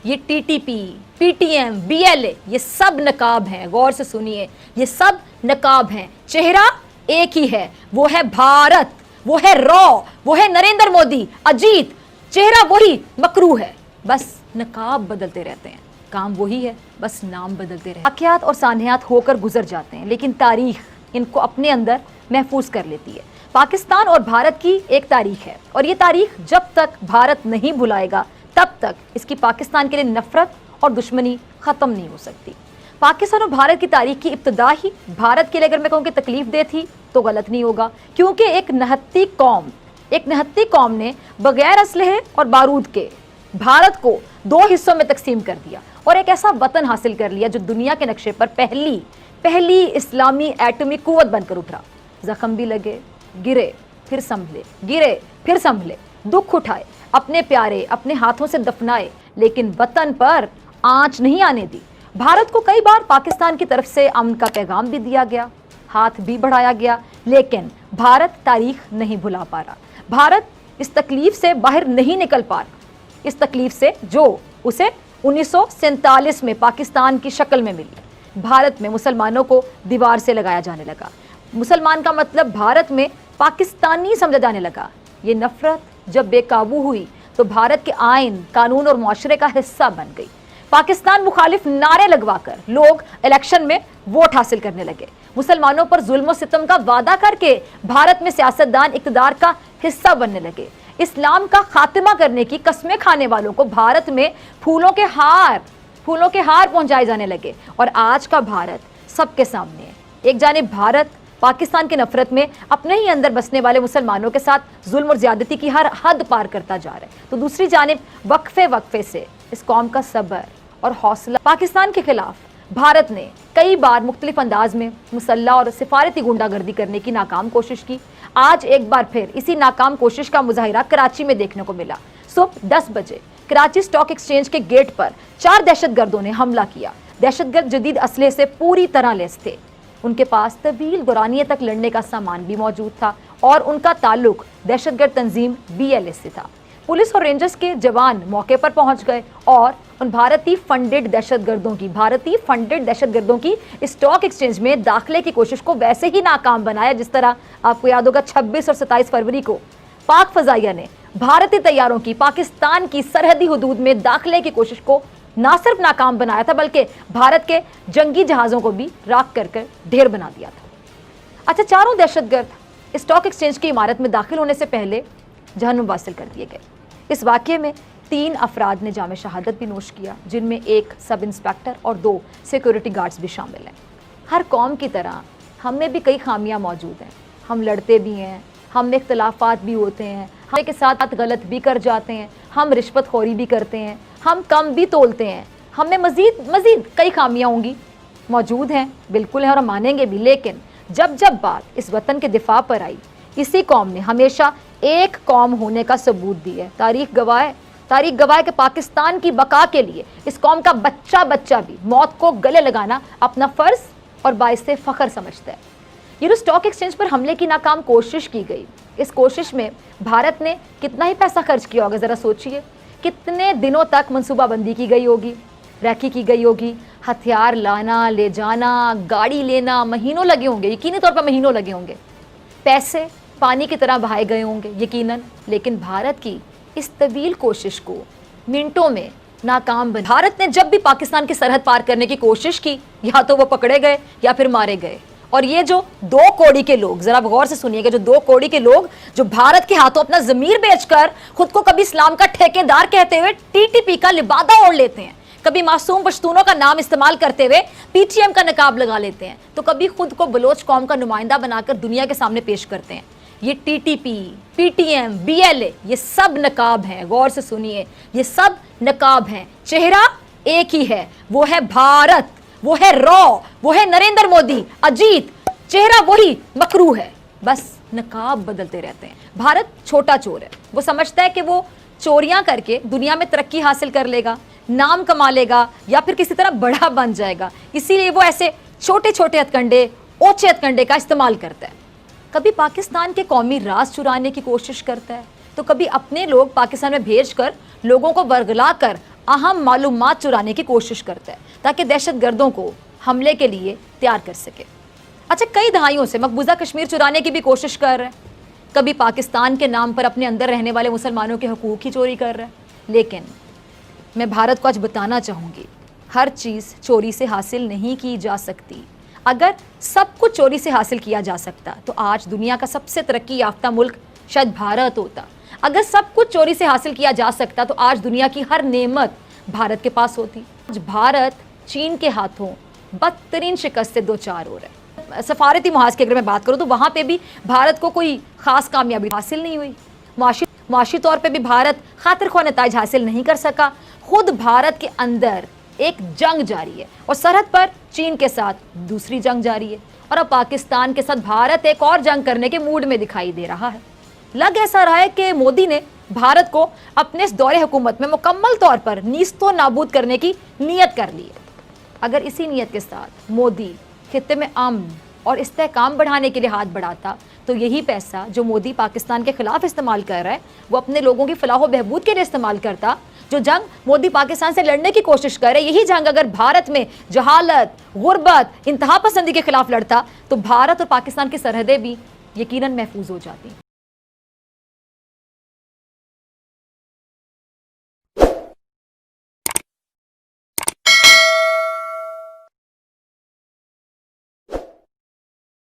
ये TTP, PTM, BLA, ये सब नकाब हैं। गौर से सुनिए, ये सब नकाब हैं। चेहरा एक ही है, वो है भारत, वो है रॉ, वो है नरेंद्र मोदी, अजीत। चेहरा वही, मकरू है, बस नकाब बदलते रहते हैं। काम वही है, बस नाम बदलते रहते हैं। वाक़यात और सानियात होकर गुजर जाते हैं, लेकिन तारीख इनको अपने अंदर महफूज कर लेती है। पाकिस्तान और भारत की एक तारीख है, और ये तारीख जब तक भारत नहीं भुलाएगा तब तक इसकी पाकिस्तान के लिए नफरत और दुश्मनी ख़त्म नहीं हो सकती। पाकिस्तान और भारत की तारीख की इब्तिदा ही भारत के लिए अगर मैं कहूँ कि तकलीफ दे थी तो गलत नहीं होगा, क्योंकि एक नहत्ती कौम ने बगैर असलहे और बारूद के भारत को दो हिस्सों में तकसीम कर दिया और एक ऐसा वतन हासिल कर लिया जो दुनिया के नक्शे पर पहली इस्लामी एटमी कुव्वत बनकर उठा। जख्म भी लगे, गिरे फिर संभले, दुख उठाए, अपने प्यारे अपने हाथों से दफनाए, लेकिन वतन पर आंच नहीं आने दी। भारत को कई बार पाकिस्तान की तरफ से अमन का पैगाम भी दिया गया, हाथ भी बढ़ाया गया, लेकिन भारत तारीख नहीं भुला पा रहा। भारत इस तकलीफ से बाहर नहीं निकल पा रहा, इस तकलीफ से जो उसे 1947 में पाकिस्तान की शक्ल में मिली। भारत में मुसलमानों को दीवार से लगाया जाने लगा, मुसलमान का मतलब भारत में पाकिस्तानी समझा जाने लगा। ये नफरत जब बेकाबू हुई तो भारत के आइन, कानून और मुआशरे का हिस्सा बन गई। पाकिस्तान मुखालिफ नारे लगवाकर लोग इलेक्शन में वोट हासिल करने लगे। मुसलमानों पर जुल्म और सितम का वादा करके भारत में सियासतदान इक़्तिदार का हिस्सा बनने लगे। इस्लाम का खात्मा करने की कस्में खाने वालों को भारत में फूलों के हार पहुंचाए जाने लगे। और आज का भारत सबके सामने है। एक जानिब भारत पाकिस्तान की नफरत में अपने ही अंदर बसने वाले मुसलमानों के साथ जुल्म और ज्यादती की हर हद पार करता जा रहा है, तो दूसरी जानिब वक्फे से इस कौम का सब्र और हौसला। पाकिस्तान के खिलाफ भारत ने कई बार मुख्तलिफ अंदाज में मुसल्लह और सिफारती गुंडागर्दी करने की नाकाम कोशिश की। आज एक बार फिर इसी नाकाम कोशिश का मुजाहिरा कराची में देखने को मिला। सुबह 10 बजे कराची स्टॉक एक्सचेंज के गेट पर 4 दहशतगर्दों ने हमला किया। दहशतगर्द जदीद असलहे से पूरी तरह लैस थे, उनके पास तवील दुरानिये तक लड़ने का सामान भी मौजूद था और उनका ताल्लुक दहशतगर्द तंजीम बीएलए से था। पुलिस और रेंजर्स के जवान मौके पर पहुंच गए और उन भारतीय फंडेड दहशतगर्दों की स्टॉक एक्सचेंज में दाखिले की कोशिश को वैसे ही नाकाम बनाया जिस तरह आपको याद होगा 26 और 27 फरवरी को पाक फजाइया ने भारतीय तैयारों की पाकिस्तान की सरहदी हुदूद में दाखिले की कोशिश को ना सिर्फ नाकाम बनाया था बल्कि भारत के जंगी जहाज़ों को भी राख कर ढेर बना दिया था। अच्छा, चारों दहशतगर्द स्टॉक एक्सचेंज की इमारत में दाखिल होने से पहले जहन्नुम वासिल कर दिए गए। इस वाक़ये में 3 अफराद ने जामे शहादत भी नोश किया, जिनमें एक सब इंस्पेक्टर और 2 सिक्योरिटी गार्ड्स भी शामिल हैं। हर कौम की तरह हम में भी कई खामियां मौजूद हैं। हम लड़ते भी हैं, हम में इख्तलाफात भी होते हैं, हम के साथ गलत भी कर जाते हैं, हम रिश्वतखोरी भी करते हैं, हम कम भी तोलते हैं, हम में मज़ीद कई खामियां होंगी, मौजूद हैं, बिल्कुल हैं और हम मानेंगे भी। लेकिन जब बात इस वतन के दिफा पर आई, इसी कौम ने हमेशा एक कौम होने का सबूत दिया है। तारीख गवाह है कि पाकिस्तान की बका के लिए इस कौम का बच्चा भी मौत को गले लगाना अपना फ़र्ज और बाइसे फ़ख्र समझता है। ये जो स्टॉक एक्सचेंज पर हमले की नाकाम कोशिश की गई, इस कोशिश में भारत ने कितना ही पैसा खर्च किया होगा, ज़रा सोचिए। कितने दिनों तक मनसूबाबंदी की गई होगी, रैकी की गई होगी, हथियार लाना ले जाना, गाड़ी लेना, महीनों लगे होंगे, यकीनी तौर पर महीनों लगे होंगे, पैसे पानी की तरह बहाए गए होंगे यकीनन। लेकिन भारत की इस तवील कोशिश को मिनटों में नाकाम बना। भारत ने जब भी पाकिस्तान की सरहद पार करने की कोशिश की, या तो वो पकड़े गए या फिर मारे गए। और ये जो 2 कौड़ी के लोग, जरा गौर से सुनिएगा, जो 2 कौड़ी के लोग जो भारत के हाथों अपना जमीर बेचकर खुद को कभी इस्लाम का ठेकेदार कहते हुए टीटीपी का लिबादा ओढ़ लेते हैं, कभी मासूम पश्तूनों का नाम इस्तेमाल करते हुए पीटीएम का नकाब लगा लेते हैं, तो कभी खुद को बलोच कौम का नुमाइंदा बनाकर दुनिया के सामने पेश करते हैं। ये टीटीपी, पीटीएम, बीएलए, ये सब नकाब हैं। गौर से सुनिए, ये सब नकाब हैं। चेहरा एक ही है, वो है भारत, वो है रॉ, वो है नरेंद्र मोदी, अजीत। चेहरा वही, मकरू है, बस नकाब बदलते रहते हैं। भारत छोटा चोर है, वो समझता है कि वो चोरियां करके दुनिया में तरक्की हासिल कर लेगा, नाम कमा लेगा या फिर किसी तरह बड़ा बन जाएगा। इसीलिए वो ऐसे छोटे छोटे हथकंडे, ओछे हथकंडे का इस्तेमाल करता है। कभी पाकिस्तान के कौमी राज चुराने की कोशिश करता है, तो कभी अपने लोग पाकिस्तान में भेजकर लोगों को वर्गला कर अहम मालूमात चुराने की कोशिश करता है ताकि दहशत गर्दों को हमले के लिए तैयार कर सके। अच्छा, कई दहाइयों से मकबूजा कश्मीर चुराने की भी कोशिश कर रहा है, कभी पाकिस्तान के नाम पर अपने अंदर रहने वाले मुसलमानों के हकूक़ ही चोरी कर रहा है। लेकिन मैं भारत को आज बताना चाहूँगी, हर चीज़ चोरी से हासिल नहीं की जा सकती। अगर सब कुछ चोरी से हासिल किया जा सकता तो आज दुनिया का सबसे तरक्की याफ्ता मुल्क शायद भारत होता। अगर सब कुछ चोरी से हासिल किया जा सकता तो आज दुनिया की हर नेमत भारत के पास होती। आज भारत चीन के हाथों बदतरीन शिकस्त से दो चार हो रहा है। सफारती मुहाज की अगर मैं बात करूँ तो वहाँ पे भी भारत को कोई ख़ास कामयाबी हासिल नहीं हुई। मुआशी तौर पे भी भारत खातिर ख्वाह नताइज हासिल नहीं कर सका। खुद भारत के अंदर एक जंग जारी है और सरहद पर चीन के साथ दूसरी जंग जारी है, और अब पाकिस्तान के साथ भारत एक और जंग करने के मूड में दिखाई दे रहा है। लग ऐसा रहा है कि मोदी ने भारत को अपने इस दौरे हुकूमत में मुकम्मल तौर पर नीस्तो नाबूद करने की नीयत कर ली है। अगर इसी नीयत के साथ मोदी खित्ते में अमन और इस्तेहकाम बढ़ाने के लिए हाथ बढ़ाता तो यही पैसा जो मोदी पाकिस्तान के खिलाफ इस्तेमाल कर रहा है वो अपने लोगों की फलाह व बहबूद के लिए इस्तेमाल करता। जो जंग मोदी पाकिस्तान से लड़ने की कोशिश कर रहे, यही जंग अगर भारत में जहालत, गुर्बत, इंतहा पसंदी के खिलाफ लड़ता तो भारत और पाकिस्तान की सरहदें भी यकीनन महफूज हो जाती।